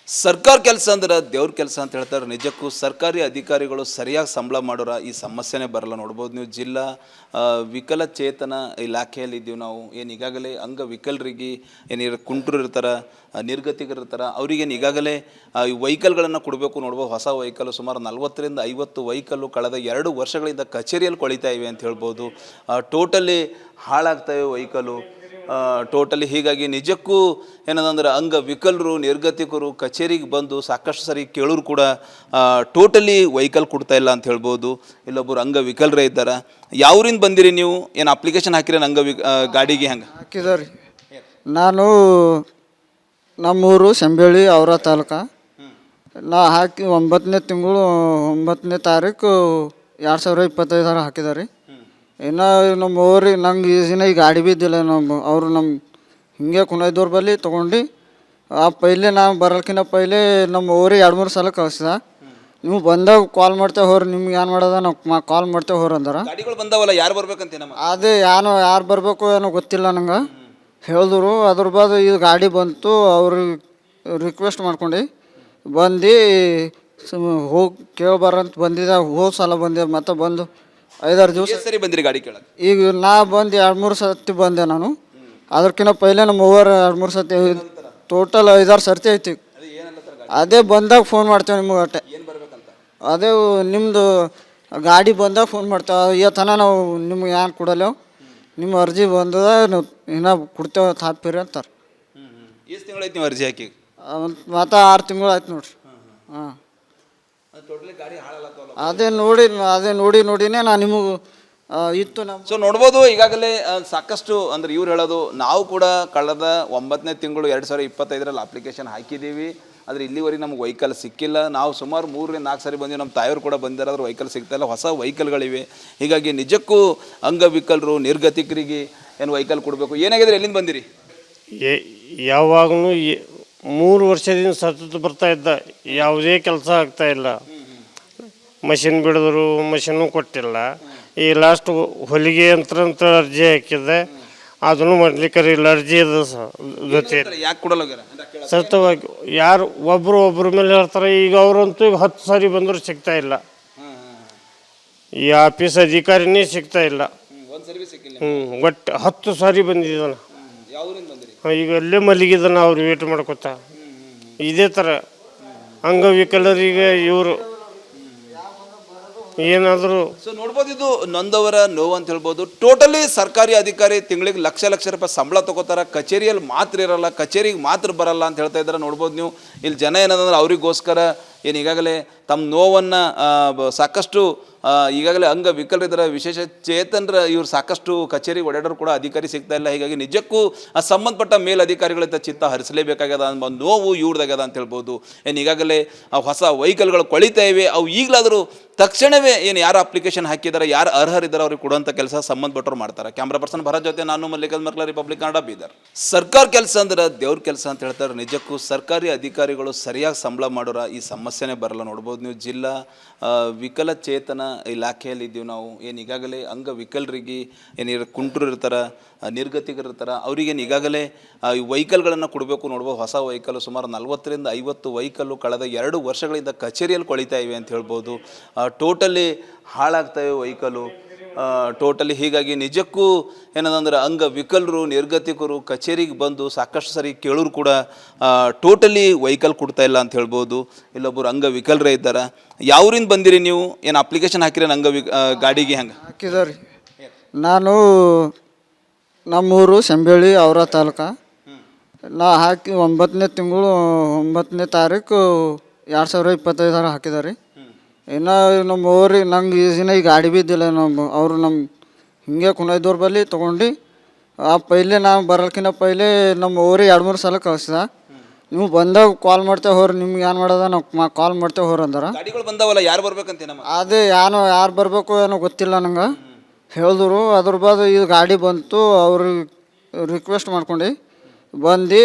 ಸರ್ಕಾರ ಕೆಲಸ ಅಂದ್ರೆ ದೇವ್ರ ಕೆಲಸ ಅಂತ ಹೇಳ್ತಾರೆ. ನಿಜಕ್ಕೂ ಸರ್ಕಾರಿ ಅಧಿಕಾರಿಗಳು ಸರಿಯಾಗಿ ಸಂಬಳ ಮಾಡೋರ ಈ ಸಮಸ್ಯೆನೇ ಬರಲ್ಲ. ನೋಡ್ಬೋದು ನೀವು ಜಿಲ್ಲಾ ವಿಕಲಚೇತನ ಇಲಾಖೆಯಲ್ಲಿ ಇದ್ದೀವಿ ನಾವು. ಏನು ಈಗಾಗಲೇ ಅಂಗವಿಕಲರಿಗೆ ಏನು ಕುಂಟರು ಇರ್ತಾರೆ, ನಿರ್ಗತಿಕರು ಇರ್ತಾರೆ, ಅವ್ರಿಗೇನು ಈಗಾಗಲೇ ಈ ವೆಹಿಕಲ್ಗಳನ್ನು ಕೊಡಬೇಕು. ನೋಡ್ಬೋದು ಹೊಸ ವೆಹಿಕಲ್ ಸುಮಾರು 40ರಿಂದ 50 ವೆಹಿಕಲ್ಲು ಕಳೆದ 2 ವರ್ಷಗಳಿಂದ ಕಚೇರಿಯಲ್ಲಿ ಕೊಳಿತಾ ಇವೆ ಅಂತ ಹೇಳ್ಬೋದು. ಟೋಟಲಿ ಹಾಳಾಗ್ತವೆ ವೆಹಿಕಲ್ಲು ಟೋಟಲಿ. ಹೀಗಾಗಿ ನಿಜಕ್ಕೂ ಏನದಂದ್ರೆ ಅಂಗವಿಕಲರು ನಿರ್ಗತಿಕರು ಕಚೇರಿಗೆ ಬಂದು ಸಾಕಷ್ಟು ಸರಿ ಕೇಳೋರು ಕೂಡ ಟೋಟಲಿ ವೆಹಿಕಲ್ ಕೊಡ್ತಾ ಇಲ್ಲ ಅಂತ ಹೇಳ್ಬೋದು. ಇಲ್ಲೊಬ್ಬರು ಅಂಗವಿಕಲರೇ ಇದ್ದಾರೆ. ಯಾವ್ರಿಂದ ಬಂದಿರಿ ನೀವು? ಏನು ಅಪ್ಲಿಕೇಶನ್ ಹಾಕಿರಿ ಗಾಡಿಗೆ? ಹೆಂಗೆ ಹಾಕಿದಾರೆ? ನಾನು ನಮ್ಮೂರು ಶಂಬೇಳಿ ಅವರ ತಾಲೂಕು. ನಾ ಹಾಕಿ 9ನೇ ತಿಂಗಳು 9ನೇ ತಾರೀಕು 2025 ಹಾಕಿದಾರೆ. ಇನ್ನು ನಮ್ಮ ಊರಿಗೆ ನಂಗೆ ಈಸಿನ ಈ ಗಾಡಿ ಬಿದ್ದಿಲ್ಲ. ಅವರು ನಮ್ಮ ಹಿಂಗೆ ಕುನೈದವ್ರ ಬಲ್ಲಿ ತೊಗೊಂಡು ಪೈಲೆ ನಾವು ಬರೋಕ್ಕಿಂತ ಪೈಲೆ ನಮ್ಮ ಊರಿಗೆ 2-3 ಸಲ ಕಳಿಸ್ದ. ನೀವು ಬಂದಾಗ ಕಾಲ್ ಮಾಡ್ತೇವೆ ಹೋರಿ, ನಿಮ್ಗೆ ಏನು ಮಾಡೋದ ನಾವು ಕಾಲ್ ಮಾಡ್ತೇವೆ ಹೋರಿ ಅಂದಾರ. ಗಾಡಿಗಳು ಬಂದಾವಲ್ಲ, ಯಾರು ಬರ್ಬೇಕಂತ ಅದೇ ಯಾರು ಬರಬೇಕು ಏನೋ ಗೊತ್ತಿಲ್ಲ ನಂಗೆ ಹೇಳಿದ್ರು. ಅದ್ರ ಬಾದ್ ಇದು ಗಾಡಿ ಬಂತು, ಅವ್ರಿಗೆ ರಿಕ್ವೆಸ್ಟ್ ಮಾಡ್ಕೊಂಡು ಬಂದು ಹೋಗಿ ಕೇಳಬಾರಂತ ಬಂದಿದ್ದೆ. ಹೋದ ಸಲ ಬಂದೆ, ಮತ್ತೆ ಬಂದು 5-6 ದಿವಸ ಸರಿ ಬಂದಿರಿ ಗಾಡಿ ಕೇಳಕ್ಕೆ. ಈಗ ನಾ ಬಂದು 2-3 ಸತಿ ಬಂದೆ ನಾನು. ಅದಕ್ಕಿಂತ ಪೈಲೆ ನಮ್ಮ ಓವರ್ 2-3 ಸತಿ, ಟೋಟಲ್ 5-6 ಸರ್ತಿ ಐತಿ. ಅದೇ ಬಂದಾಗ ಫೋನ್ ಮಾಡ್ತೇವೆ ನಿಮಗೆ. ಅಟ್ಟೆ ಅದೇ ನಿಮ್ಮದು ಗಾಡಿ ಬಂದಾಗ ಫೋನ್ ಮಾಡ್ತೇವೆ. ಇವತ್ತನ ನಾವು ನಿಮ್ಗೆ ಏನು ಕೊಡಲ್ಲ, ನಿಮ್ಮ ಅರ್ಜಿ ಬಂದದ ಇನ್ನೂ ಕೊಡ್ತೇವೆ ಹಾಕ್ತೀರಿ ಅಂತಾರೆ. ಎಷ್ಟು ತಿಂಗಳೈತಿ ನೀವು ಅರ್ಜಿ ಹಾಕಿ? ಮತ್ತು 6 ತಿಂಗಳು ಆಯ್ತು ನೋಡ್ರಿ. ಹಾಂ, ಅದೇ ನೋಡಿನೇ ನಾನು ನಿಮಗೆ ಇತ್ತು ನಮ್ಮ. ಸೊ ನೋಡ್ಬೋದು ಈಗಾಗಲೇ ಸಾಕಷ್ಟು ಅಂದ್ರೆ ಇವ್ರು ಹೇಳೋದು, ನಾವು ಕೂಡ ಕಳೆದ 9ನೇ ತಿಂಗಳು 2025 ಅಪ್ಲಿಕೇಶನ್ ಹಾಕಿದ್ದೀವಿ. ಆದರೆ ಇಲ್ಲಿವರೆಗೆ ನಮ್ಗೆ ವೆಹಿಕಲ್ ಸಿಕ್ಕಿಲ್ಲ. ನಾವು ಸುಮಾರು 3-4 ಸರಿ ಬಂದೀವಿ. ನಮ್ಮ ತಾಯಿಯವರು ಕೂಡ ಬಂದಿರೋ, ಆದರೂ ವೆಹಿಕಲ್ ಸಿಗ್ತಾಯಿಲ್ಲ. ಹೊಸ ವೆಹಿಕಲ್ಗಳಿವೆ. ಹೀಗಾಗಿ ನಿಜಕ್ಕೂ ಅಂಗವಿಕಲರು ನಿರ್ಗತಿಕರಿಗೆ ಏನು ವೆಹಿಕಲ್ ಕೊಡಬೇಕು. ಏನಾಗಿದ್ರೆ ಎಲ್ಲಿಂದ ಬಂದಿರಿ? ಯಾವಾಗಲೂ 3 ವರ್ಷದಿಂದ ಸತತ ಬರ್ತಾ ಇದ್ದ, ಯಾವುದೇ ಕೆಲಸ ಆಗ್ತಾ ಇಲ್ಲ. ಮಷಿನ್ ಬಿಡಿದ್ರು, ಮಷಿನ್ನು ಕೊಟ್ಟಿಲ್ಲ. ಈ ಲಾಸ್ಟ್ ಹೊಲಿಗೆ ಅಂತ ಅರ್ಜಿ ಹಾಕಿದ್ದೆ, ಅದನ್ನು ಮಾಡ್ಲಿಕ್ಕೆ ಇಲ್ಲ. ಅರ್ಜಿ ಇದೆ ಜೊತೆ ಯಾಕೆ ಕೊಡಲ್ಲ ಸತತವಾಗಿ ಯಾರು ಒಬ್ಬರ ಮೇಲೆ ಹೇಳ್ತಾರೆ. ಈಗ ಅವರಂತೂ ಈಗ 10 ಸಾರಿ ಬಂದರೂ ಸಿಗ್ತಾ ಇಲ್ಲ. ಈ ಆಫೀಸ್ ಅಧಿಕಾರಿನೇ ಸಿಗ್ತಾ ಇಲ್ಲ. ಒಟ್ಟು 10 ಸಾರಿ ಬಂದಿದ್ದಾನ. ಈಗ ಅಲ್ಲೇ ಮಲಗಿದಾನ. ಅವ್ರು ವೇಟ್ ಮಾಡ್ಕೊತ ಇದೇ ಥರ ಅಂಗವಿಕಲರಿಗೆ ಇವರು ಏನಾದರೂ. ಸೊ ನೋಡ್ಬೋದು, ಇದು ನೊಂದವರ ನೋವು ಅಂತ ಹೇಳ್ಬೋದು. ಟೋಟಲಿ ಸರ್ಕಾರಿ ಅಧಿಕಾರಿ ತಿಂಗಳಿಗೆ ಲಕ್ಷ ರೂಪಾಯಿ ಸಂಬಳ ತೊಗೋತಾರೆ, ಕಚೇರಿಯಲ್ಲಿ ಮಾತ್ರ ಇರಲ್ಲ, ಕಚೇರಿಗೆ ಮಾತ್ರ ಬರಲ್ಲ ಅಂತ ಹೇಳ್ತಾ ಇದ್ದಾರೆ. ನೋಡ್ಬೋದು ನೀವು ಇಲ್ಲಿ ಜನ ಏನಂದ್ರೆ ಅವರಿಗೋಸ್ಕರ ಏನು ಈಗಾಗಲೇ ತಮ್ಮ ನೋವನ್ನು ಸಾಕಷ್ಟು ಈಗಾಗಲೇ ಅಂಗವಿಕಲರಿದ್ದಾರೆ, ವಿಶೇಷ ಚೇತನರ ಇವ್ರು ಸಾಕಷ್ಟು ಕಚೇರಿಗೆ ಓಡಾಡೋರು ಕೂಡ ಅಧಿಕಾರಿ ಸಿಗ್ತಾ ಇಲ್ಲ. ಹೀಗಾಗಿ ನಿಜಕ್ಕೂ ಸಂಬಂಧಪಟ್ಟ ಮೇಲಧಿಕಾರಿಗಳಿಂದ ಚಿತ್ತ ಹರಿಸಲೇಬೇಕಾಗ್ಯದ ಅನ್ನೋ ನೋವು ಇವ್ರದಾಗ್ಯದ ಅಂತ ಹೇಳ್ಬೋದು. ಏನು ಈಗಾಗಲೇ ಹೊಸ ವೆಹಿಕಲ್ಗಳು ಕೊಳಿತಾ ಇವೆ. ಅವು ಈಗಲಾದರೂ ತಕ್ಷಣವೇ ಏನು ಯಾರು ಅಪ್ಲಿಕೇಶನ್ ಹಾಕಿದ್ದಾರೆ, ಯಾರು ಅರ್ಹರಿದ್ದಾರೆ ಅವ್ರಿಗೆ ಕೊಡುವಂಥ ಕೆಲಸ ಸಂಬಂಧಪಟ್ಟರು ಮಾಡ್ತಾರೆ. ಕ್ಯಾಮ್ರಾ ಪರ್ಸನ್ ಭರತ್ ಜೊತೆ ನಾನು ಮಲ್ಲಿಕಲ್ ಮರ್ಕಲ, ರಿಪಬ್ಲಿಕ್ ಕನ್ನಡ, ಬೀದರ್. ಸರ್ಕಾರ ಕೆಲಸ ಅಂದ್ರೆ ದೇವ್ರ ಕೆಲಸ ಅಂತ ಹೇಳ್ತಾರೆ. ನಿಜಕ್ಕೂ ಸರ್ಕಾರಿ ಅಧಿಕಾರಿಗಳು ಸರಿಯಾಗಿ ಸಂಬಳ ಮಾಡೋರ ಈ ಸಮಸ್ಯೆನೇ ಬರಲ್ಲ. ನೋಡ್ಬೋದು ನೀವು ಜಿಲ್ಲಾ ವಿಕಲಚೇತನ ಇಲಾಖೆಯಲ್ಲಿ ಇದ್ದೀವಿ ನಾವು. ಏನು ಈಗಾಗಲೇ ಅಂಗವಿಕಲರಿಗೆ ಏನು ಕುಂಟರು ಇರ್ತಾರೆ, ನಿರ್ಗತಿಕರು ಇರ್ತಾರೆ, ಅವ್ರಿಗೇನು ಈಗಾಗಲೇ ಈ ವೆಹಿಕಲ್ಗಳನ್ನು ಕೊಡಬೇಕು. ನೋಡ್ಬೋದು ಹೊಸ ವೆಹಿಕಲ್ ಸುಮಾರು 40ರಿಂದ 50 ವೆಹಿಕಲ್ಲು ಕಳೆದ 2 ವರ್ಷಗಳಿಂದ ಕಚೇರಿಯಲ್ಲಿ ಕೊಳಿತಾ ಇವೆ ಅಂತ ಹೇಳ್ಬೋದು. ಟೋಟಲಿ ಹಾಳಾಗ್ತವೆ ವೆಹಿಕಲ್ಲು ಟೋಟಲಿ. ಹೀಗಾಗಿ ನಿಜಕ್ಕೂ ಏನದಂದ್ರೆ ಅಂಗವಿಕಲರು ನಿರ್ಗತಿಕರು ಕಚೇರಿಗೆ ಬಂದು ಸಾಕಷ್ಟು ಸರಿ ಕೇಳೋರು ಕೂಡ ಟೋಟಲಿ ವೆಹಿಕಲ್ ಕೊಡ್ತಾ ಇಲ್ಲ ಅಂತ ಹೇಳ್ಬೋದು. ಇಲ್ಲೊಬ್ಬರು ಅಂಗವಿಕಲರೇ ಇದ್ದಾರೆ. ಯಾವ್ರಿಂದ ಬಂದಿರಿ ನೀವು? ಏನು ಅಪ್ಲಿಕೇಶನ್ ಹಾಕಿರಿ ಗಾಡಿಗೆ? ಹೆಂಗೆ ಹಾಕಿದಾರೆ? ನಾನು ನಮ್ಮೂರು ಶಂಬೇಳಿ ಅವರ ತಾಲೂಕು. ನಾ ಹಾಕಿ 9ನೇ ತಿಂಗಳು 9ನೇ ತಾರೀಕು 2025 ಹಾಕಿದಾರೆ. ಇನ್ನು ನಮ್ಮ ಊರಿಗೆ ನಂಗೆ ಈಸಿನ ಈ ಗಾಡಿ ಬಿದ್ದಿಲ್ಲ. ಅವರು ನಮ್ಮ ಹಿಂಗೆ ಕುನೈದವ್ರ ಬಲ್ಲಿ ತೊಗೊಂಡು ಪೈಲೆ ನಾವು ಬರೋಕ್ಕಿಂತ ಪೈಲೆ ನಮ್ಮ ಊರಿಗೆ 2-3 ಸಲ ಕಳಿಸ್ದ. ನೀವು ಬಂದಾಗ ಕಾಲ್ ಮಾಡ್ತೇವೆ ಹೋರಿ, ನಿಮ್ಗೆ ಏನು ಮಾಡೋದ ನಾವು ಕಾಲ್ ಮಾಡ್ತೇವೆ ಹೋರಿ ಅಂದಾರ. ಗಾಡಿಗಳು ಬಂದಾವಲ್ಲ, ಯಾರು ಬರ್ಬೇಕಂತ ಅದೇ ಯಾರು ಬರಬೇಕು ಏನೋ ಗೊತ್ತಿಲ್ಲ ನಂಗೆ ಹೇಳಿದ್ರು. ಅದ್ರ ಬಾದ್ ಇದು ಗಾಡಿ ಬಂತು, ಅವ್ರಿಗೆ ರಿಕ್ವೆಸ್ಟ್ ಮಾಡ್ಕೊಂಡು ಬಂದು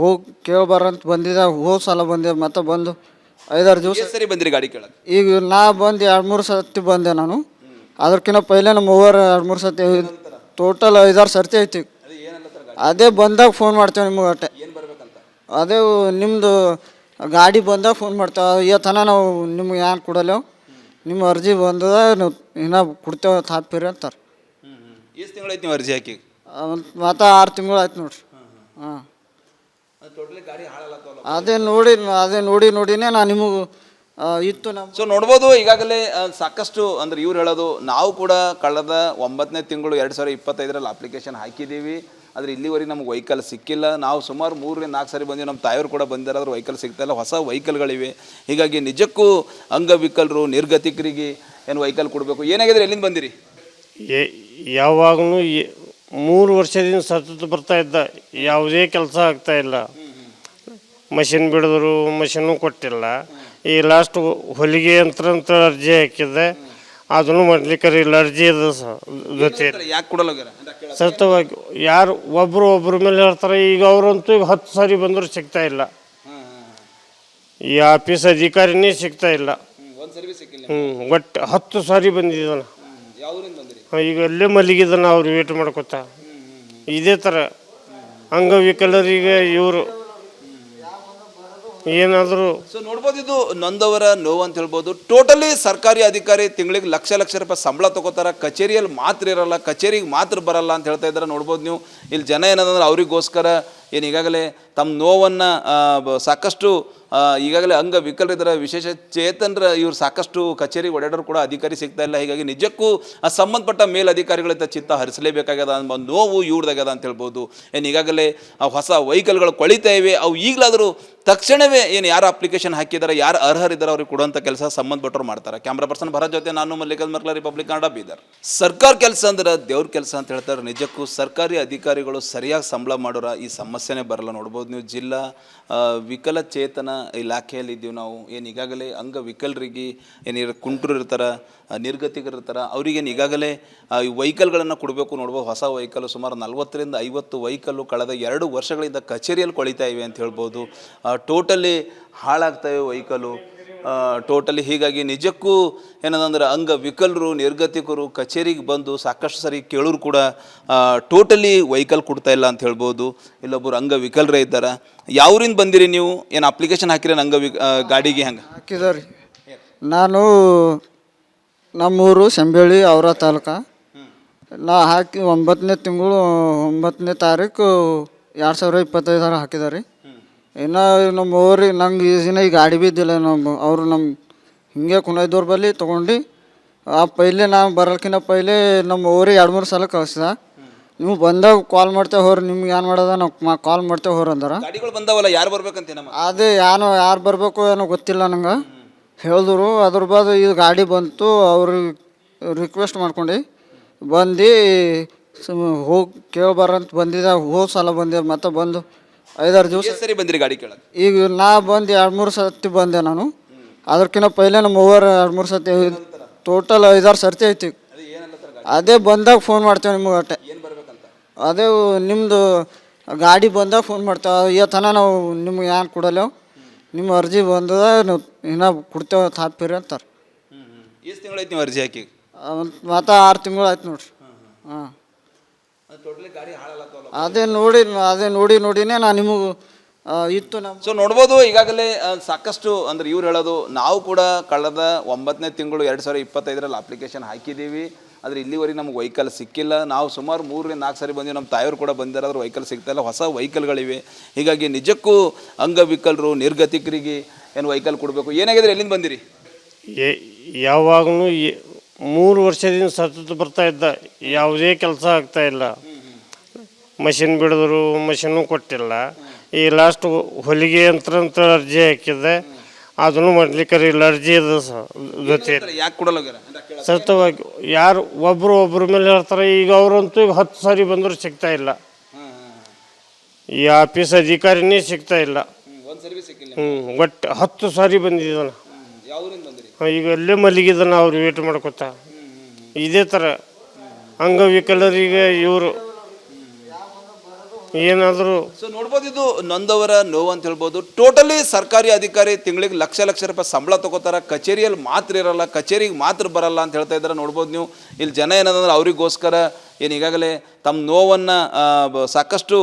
ಹೋಗಿ ಕೇಳಬಾರಂತ ಬಂದಿದ್ದೆ. ಹೋದ ಸಲ ಬಂದೆ, ಮತ್ತೆ ಬಂದು 5-6 ದಿವಸ ಸರಿ ಬಂದಿರಿ ಗಾಡಿ ಕೇಳಕ್ಕೆ. ಈಗ ನಾ ಬಂದು 2-3 ಸತಿ ಬಂದೆ ನಾನು. ಅದಕ್ಕಿಂತ ಪೈಲೆ ನಮ್ಮ ಓವರ್ 2-3 ಸತಿ, ಟೋಟಲ್ 5-6 ಸರ್ತಿ ಐತಿ. ಅದೇ ಬಂದಾಗ ಫೋನ್ ಮಾಡ್ತೇವೆ ನಿಮಗೆ. ಅಟ್ಟೆ ಅದೇ ನಿಮ್ಮದು ಗಾಡಿ ಬಂದಾಗ ಫೋನ್ ಮಾಡ್ತೇವೆ ಇವತ್ತನ ನಾವು ನಿಮ್ಗೆ ಏನು ಕೊಡಲ್ಲ ನಿಮ್ಮ ಅರ್ಜಿ ಬಂದದ ನೀವು ಇನ್ನೂ ಕೊಡ್ತೇವೆ ತಾಪಿರಿ ಅಂತಾರೆ. ಎಷ್ಟು ತಿಂಗಳೈತಿ ನೀವು ಅರ್ಜಿ ಹಾಕಿ? ಮತ್ತು 6 ತಿಂಗಳು ಆಯ್ತು ನೋಡ್ರಿ. ಹಾಂ ಟೋಟಲಿ ಗಾಡಿ ಹಾಳಾಗತ್ತವಲ್ಲ. ಅದೇ ನೋಡಿನೇ ನಾನು ನಿಮಗೆ ಇತ್ತು ನಮ್ಮ. ಸೊ ನೋಡ್ಬೋದು ಈಗಾಗಲೇ ಸಾಕಷ್ಟು ಅಂದ್ರೆ ಇವ್ರು ಹೇಳೋದು ನಾವು ಕೂಡ ಕಳೆದ 9ನೇ ತಿಂಗಳು 2025ರಲ್ಲಿ ಅಪ್ಲಿಕೇಶನ್ ಹಾಕಿದ್ದೀವಿ, ಆದರೆ ಇಲ್ಲಿವರೆಗೆ ನಮ್ಗೆ ವೆಹಿಕಲ್ ಸಿಕ್ಕಿಲ್ಲ. ನಾವು ಸುಮಾರು 3-4 ಸಾರಿ ಬಂದೀವಿ, ನಮ್ಮ ತಾಯಿಯವರು ಕೂಡ ಬಂದಿರಾದ್ರು ವೆಹಿಕಲ್ ಸಿಗ್ತಾಯಿಲ್ಲ, ಹೊಸ ವೆಹಿಕಲ್ಗಳಿವೆ. ಹೀಗಾಗಿ ನಿಜಕ್ಕೂ ಅಂಗವಿಕಲರು ನಿರ್ಗತಿಕರಿಗೆ ಏನು ವೆಹಿಕಲ್ ಕೊಡಬೇಕು. ಏನಾಗಿದ್ರೆ ಎಲ್ಲಿಂದ ಬಂದಿರಿ? ಯಾವಾಗಲೂ 3 ವರ್ಷದಿಂದ ಸತತ ಬರ್ತಾ ಇದ್ದ, ಯಾವುದೇ ಕೆಲಸ ಆಗ್ತಾ ಇಲ್ಲ. ಮಷಿನ್ ಬಿಡಿದ್ರು ಮಷಿನ್ನು ಕೊಟ್ಟಿಲ್ಲ. ಈ ಲಾಸ್ಟ್ ಹೊಲಿಗೆ ಅಂತ ಅರ್ಜಿ ಹಾಕಿದ್ದೆ, ಅದನ್ನು ಮಾಡ್ಲಿಕ್ಕೆ ಇಲ್ಲ. ಅರ್ಜಿ ಇದೆ ಜೊತೆ ಯಾಕೆ ಕೊಡಲ್ಲ ಸತತವಾಗಿ ಯಾರು ಒಬ್ಬರ ಮೇಲೆ ಹೇಳ್ತಾರೆ. ಈಗ ಅವರಂತೂ ಈಗ 10 ಸಾರಿ ಬಂದರೂ ಸಿಗ್ತಾ ಇಲ್ಲ. ಈ ಆಫೀಸ್ ಅಧಿಕಾರಿನೇ ಸಿಗ್ತಾ ಇಲ್ಲ. ಒಟ್ಟು 10 ಸಾರಿ ಬಂದಿದ್ದಾನ. ಈಗ ಅಲ್ಲೇ ಮಲಗಿದ್ದಾನ, ಅವ್ರು ವೇಟ್ ಮಾಡ್ಕೊತ. ಇದೇ ಥರ ಅಂಗವಿಕಲರಿಗೆ ಇವರು ಏನಾದರೂ. ಸೊ ನೋಡ್ಬೋದು, ಇದು ನೊಂದವರ ನೋವು ಅಂತ ಹೇಳ್ಬೋದು. ಟೋಟಲಿ ಸರ್ಕಾರಿ ಅಧಿಕಾರಿ ತಿಂಗಳಿಗೆ ಲಕ್ಷ ರೂಪಾಯಿ ಸಂಬಳ ತಗೋತಾರ, ಕಚೇರಿಯಲ್ಲಿ ಮಾತ್ರ ಇರಲ್ಲ, ಕಚೇರಿಗೆ ಮಾತ್ರ ಬರಲ್ಲ ಅಂತ ಹೇಳ್ತಾ ಇದ್ದಾರೆ. ನೋಡ್ಬೋದು ನೀವು ಇಲ್ಲಿ ಜನ ಏನಂದ್ರೆ ಅವರಿಗೋಸ್ಕರ ಏನು ಈಗಾಗಲೇ ತಮ್ಮ ನೋವನ್ನು ಸಾಕಷ್ಟು ಈಗಾಗಲೇ ಅಂಗವಿಕಲರಿದ್ದರ ವಿಶೇಷ ಚೇತನರ ಇವ್ರು ಸಾಕಷ್ಟು ಕಚೇರಿಗೆ ಓಡಾಡೋರು ಕೂಡ ಅಧಿಕಾರಿ ಸಿಗ್ತಾ ಇಲ್ಲ. ಹೀಗಾಗಿ ನಿಜಕ್ಕೂ ಸಂಬಂಧಪಟ್ಟ ಮೇಲಧಿಕಾರಿಗಳಿಂದ ಚಿತ್ತ ಹರಿಸಲೇಬೇಕಾಗ್ಯದ ಅನ್ನೋ ನೋವು ಇವ್ರದಾಗ್ಯದ ಅಂತ ಹೇಳ್ಬೋದು. ಏನು ಈಗಾಗಲೇ ಹೊಸ ವೆಹಿಕಲ್ಗಳು ಕೊಳಿತಾ ಇವೆ, ಅವು ಈಗಲಾದರೂ ತಕ್ಷಣವೇ ಏನು ಯಾರು ಅಪ್ಲಿಕೇಶನ್ ಹಾಕಿದ್ದಾರೆ, ಯಾರು ಅರ್ಹರಿದ್ದಾರೆ ಅವ್ರಿಗೆ ಕೊಡುವಂಥ ಕೆಲಸ ಸಂಬಂಧಪಟ್ಟರು ಮಾಡ್ತಾರೆ. ಕ್ಯಾಮ್ರಾ ಪರ್ಸನ್ ಭರತ್ ಜೊತೆ ನಾನು ಮಲ್ಲಿಕಾರ್ಜುನ್ ಮರ್ಕಲ, ರಿಪಬ್ಲಿಕ್ ಕನ್ನಡ, ಬೀದರ್. ಸರ್ಕಾರ ಕೆಲಸ ಅಂದ್ರೆ ದೇವ್ರ ಕೆಲಸ ಅಂತ ಹೇಳ್ತಾರೆ. ನಿಜಕ್ಕೂ ಸರ್ಕಾರಿ ಅಧಿಕಾರಿಗಳು ಸರಿಯಾಗಿ ಸಂಬಳ ಮಾಡೋರ ಈ ಸಮಸ್ಯೆನೇ ಬರಲ್ಲ. ನೋಡ್ಬೋದು ನೀವು ಜಿಲ್ಲಾ ವಿಕಲಚೇತನ ಇಲಾಖೆಯಲ್ಲಿ ಇದ್ದೀವಿ ನಾವು. ಏನು ಈಗಾಗಲೇ ಅಂಗವಿಕಲರಿಗೆ ಏನು ಕುಂಟರು ಇರ್ತಾರೆ, ನಿರ್ಗತಿಕರು ಇರ್ತಾರೆ, ಅವ್ರಿಗೇನು ಈಗಾಗಲೇ ಈ ವೆಹಿಕಲ್ಗಳನ್ನು ಕೊಡಬೇಕು. ನೋಡ್ಬೋದು ಹೊಸ ವೆಹಿಕಲ್ಲು ಸುಮಾರು 40ರಿಂದ 50 ವೆಹಿಕಲ್ಲು ಕಳೆದ 2 ವರ್ಷಗಳಿಂದ ಕಚೇರಿಯಲ್ಲಿ ಕೊಳಿತಾ ಇವೆ ಅಂತ ಹೇಳ್ಬೋದು. ಟೋಟಲಿ ಹಾಳಾಗ್ತವೆ ವೆಹಿಕಲ್ಲು ಟೋಟಲಿ. ಹೀಗಾಗಿ ನಿಜಕ್ಕೂ ಏನದಂದ್ರೆ ಅಂಗವಿಕಲರು ನಿರ್ಗತಿಕರು ಕಚೇರಿಗೆ ಬಂದು ಸಾಕಷ್ಟು ಸರಿ ಕೇಳೋರು ಕೂಡ ಟೋಟಲಿ ವೆಹಿಕಲ್ ಕೊಡ್ತಾ ಇಲ್ಲ ಅಂತ ಹೇಳ್ಬೋದು. ಇಲ್ಲೊಬ್ಬರು ಅಂಗವಿಕಲರೇ ಇದ್ದಾರೆ. ಯಾವ್ರಿಂದ ಬಂದಿರಿ ನೀವು? ಏನು ಅಪ್ಲಿಕೇಶನ್ ಹಾಕಿರಿ ಗಾಡಿಗೆ? ಹೆಂಗೆ ಹಾಕಿದಾರೆ? ನಾನು ನಮ್ಮೂರು ಶಂಬೇಳಿ ಔರಾ ತಾಲೂಕ. ನಾ ಹಾಕಿ 9ನೇ ತಿಂಗಳು 9ನೇ ತಾರೀಕು 2025 ಹಾಕಿದಾರೆ. ಇನ್ನು ನಮ್ಮ ಊರಿಗೆ ನಂಗೆ ಈಸಿನ ಈ ಗಾಡಿ ಬಿ ಇದ್ದಿಲ್ಲ. ಅವರು ನಮ್ಮ ಹಿಂಗೆ ಕುಣೈದವ್ರ ಬಳಿ ತೊಗೊಂಡು ಪೈಲೆ ನಾನು ಬರೋಕ್ಕಿಂತ ಪೈಲೆ ನಮ್ಮ ಊರಿಗೆ 2-3 ಸಲ ಕಳಿಸ್ದ. ನೀವು ಬಂದಾಗ ಕಾಲ್ ಮಾಡ್ತೇವೆ ಹೋರಿ, ನಿಮ್ಗೆ ಏನು ಮಾಡೋದ ನಾವು ಕಾಲ್ ಮಾಡ್ತೇವೆ ಹೋರಿ ಅಂದಾರ. ಗಾಡಿಗಳು ಬಂದಾವಲ್ಲ, ಯಾರು ಬರ್ಬೇಕಂತ ಅದೇ ಯಾರು ಬರಬೇಕು ಏನೋ ಗೊತ್ತಿಲ್ಲ ನಂಗೆ ಹೇಳಿದ್ರು. ಅದ್ರ ಬಾದ್ ಇದು ಗಾಡಿ ಬಂತು, ಅವ್ರಿಗೆ ರಿಕ್ವೆಸ್ಟ್ ಮಾಡ್ಕೊಂಡು ಬಂದು ಹೋಗಿ ಕೇಳ್ಬಾರಂತ ಬಂದಿದ್ದೆ. ಹೋದ ಸಲ ಬಂದೆ, ಮತ್ತೆ ಬಂದು 5-6 ದಿವಸ ಸರಿ ಬಂದಿರಿ ಗಾಡಿ ಕೇಳಕ್ಕೆ. ಈಗ ನಾ ಬಂದು 2-3 ಸರ್ತಿ ಬಂದೆ ನಾನು. ಅದಕ್ಕಿಂತ ಪೈಲೆ ನಮ್ಮ ಓವರ್ 2-3 ಸರ್ತಿ, ಟೋಟಲ್ 5-6 ಸರ್ತಿ ಐತಿ. ಅದೇ ಬಂದಾಗ ಫೋನ್ ಮಾಡ್ತೇವೆ ನಿಮಗೆ. ಅಟ್ಟೆ ಅದೇ ನಿಮ್ಮದು ಗಾಡಿ ಬಂದಾಗ ಫೋನ್ ಮಾಡ್ತೇವೆ. ಇವತ್ತನ ನಾವು ನಿಮ್ಗೆ ಏನು ಕೊಡಲ್ಲ ನಿಮ್ಮ ಅರ್ಜಿ ಬಂದದ ನೀವು ಇನ್ನೂ ಕೊಡ್ತೇವೆ ತಾಪಿರಿ ಅಂತಾರೆ. ಎಷ್ಟು ತಿಂಗಳೈತಿ ನೀವು ಅರ್ಜಿ ಹಾಕಿ? ಮತ್ತು 6 ತಿಂಗಳು ಆಯ್ತು ನೋಡ್ರಿ. ಹಾಂ ಟೋಟಲಿ ಗಾಡಿ ಹಾಳಾಗತ್ತವಲ್ಲ. ಅದೇ ನೋಡಿನೇ ನಾನು ನಿಮಗೆ ಇತ್ತು ನಮ್ಮ. ಸೊ ನೋಡ್ಬೋದು ಈಗಾಗಲೇ ಸಾಕಷ್ಟು ಅಂದ್ರೆ ಇವ್ರು ಹೇಳೋದು ನಾವು ಕೂಡ ಕಳೆದ 9ನೇ ತಿಂಗಳು 2025ರಲ್ಲಿ ಅಪ್ಲಿಕೇಶನ್ ಹಾಕಿದ್ದೀವಿ, ಆದರೆ ಇಲ್ಲಿವರೆಗೆ ನಮ್ಗೆ ವೆಹಿಕಲ್ ಸಿಕ್ಕಿಲ್ಲ. ನಾವು ಸುಮಾರು 3-4 ಸಾರಿ ಬಂದೀವಿ, ನಮ್ಮ ತಾಯಿಯವರು ಕೂಡ ಬಂದಿರಾದ್ರು ವೆಹಿಕಲ್ ಸಿಗ್ತಾಯಿಲ್ಲ, ಹೊಸ ವೆಹಿಕಲ್ಗಳಿವೆ. ಹೀಗಾಗಿ ನಿಜಕ್ಕೂ ಅಂಗವಿಕಲರು ನಿರ್ಗತಿಕರಿಗೆ ಏನು ವೆಹಿಕಲ್ ಕೊಡಬೇಕು. ಏನಾಗಿದ್ರೆ ಎಲ್ಲಿಂದ ಬಂದಿರಿ? ಯಾವಾಗಲೂ 3 ವರ್ಷದಿಂದ ಸತತ ಬರ್ತಾ ಇದ್ದ, ಯಾವುದೇ ಕೆಲಸ ಆಗ್ತಾ ಇಲ್ಲ. ಮಷಿನ್ ಬಿಡಿದ್ರು ಮಷಿನ್ನು ಕೊಟ್ಟಿಲ್ಲ. ಈ ಲಾಸ್ಟ್ ಹೊಲಿಗೆ ಅಂತ ಅರ್ಜಿ ಹಾಕಿದ್ದೆ, ಅದನ್ನು ಮಾಡ್ಲಿಕ್ಕೆ ಇಲ್ಲ. ಅರ್ಜಿ ಇದೆ ಜೊತೆ ಯಾಕೆ ಕೊಡಲ್ಲ ಸತತವಾಗಿ ಯಾರು ಒಬ್ಬರ ಮೇಲೆ ಹೇಳ್ತಾರೆ. ಈಗ ಅವರಂತೂ ಈಗ 10 ಸಾರಿ ಬಂದರೂ ಸಿಗ್ತಾ ಇಲ್ಲ. ಈ ಆಫೀಸ್ ಅಧಿಕಾರಿನೇ ಸಿಗ್ತಾ ಇಲ್ಲ. ಒಟ್ಟು 10 ಸಾರಿ ಬಂದಿದ್ದಾನ. ಈಗ ಅಲ್ಲೇ ಮಲಗಿದ್ದಾನ, ಅವ್ರು ವೇಟ್ ಮಾಡ್ಕೊತ. ಇದೇ ಥರ ಅಂಗವಿಕಲರಿಗೆ ಇವರು ಏನಾದರೂ. ಸೊ ನೋಡ್ಬೋದು, ಇದು ನೊಂದವರ ನೋವು ಅಂತ ಹೇಳ್ಬೋದು. ಟೋಟಲಿ ಸರ್ಕಾರಿ ಅಧಿಕಾರಿ ತಿಂಗಳಿಗೆ ಲಕ್ಷ ರೂಪಾಯಿ ಸಂಬಳ ತಗೋತಾರ, ಕಚೇರಿಯಲ್ಲಿ ಮಾತ್ರ ಇರಲ್ಲ, ಕಚೇರಿಗೆ ಮಾತ್ರ ಬರಲ್ಲ ಅಂತ ಹೇಳ್ತಾ ಇದ್ದಾರೆ. ನೋಡ್ಬೋದು ನೀವು ಇಲ್ಲಿ ಜನ ಏನಂದ್ರೆ ಅವರಿಗೋಸ್ಕರ ಏನು ಈಗಾಗಲೇ ತಮ್ಮ ನೋವನ್ನು ಸಾಕಷ್ಟು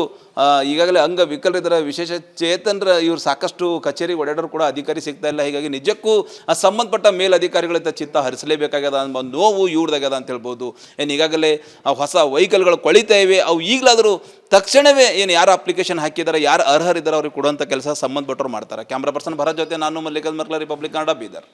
ಈಗಾಗಲೇ ಅಂಗವಿಕಲರಿದ್ದರ ವಿಶೇಷ ಚೇತನರ ಇವ್ರು ಸಾಕಷ್ಟು ಕಚೇರಿಗೆ ಓಡಾಡೋರು ಕೂಡ ಅಧಿಕಾರಿ ಸಿಗ್ತಾ ಇಲ್ಲ. ಹೀಗಾಗಿ ನಿಜಕ್ಕೂ ಆ ಸಂಬಂಧಪಟ್ಟ ಮೇಲಧಿಕಾರಿಗಳಿಂದ ಚಿತ್ತ ಹರಿಸಲೇಬೇಕಾಗ್ಯದ ಅನ್ನೋ ಒಂದು ನೋವು ಇವ್ರದಾಗ್ಯದ ಅಂತ ಹೇಳ್ಬೋದು. ಏನು ಈಗಾಗಲೇ ಆ ಹೊಸ ವೆಹಿಕಲ್ಗಳು ಕೊಳಿತಾ ಇವೆ, ಅವು ಈಗಲಾದರೂ ತಕ್ಷಣವೇ ಏನು ಯಾರು ಅಪ್ಲಿಕೇಶನ್ ಹಾಕಿದ್ದಾರೆ, ಯಾರು ಅರ್ಹರಿದ್ದಾರೆ ಅವ್ರಿಗೆ ಕೊಡುವಂಥ ಕೆಲಸ ಸಂಬಂಧಪಟ್ಟವ್ರು ಮಾಡ್ತಾರೆ. ಕ್ಯಾಮ್ರಾ ಪರ್ಸನ್ ಭರತ್ ಜೊತೆ ನಾನು ಮಲ್ಲಿಕಾರ್ಜುನ್ ಮರ್ಕಲ, ರಿಪಬ್ಲಿಕ್ ಕನ್ನಡ, ಬೀದರ್.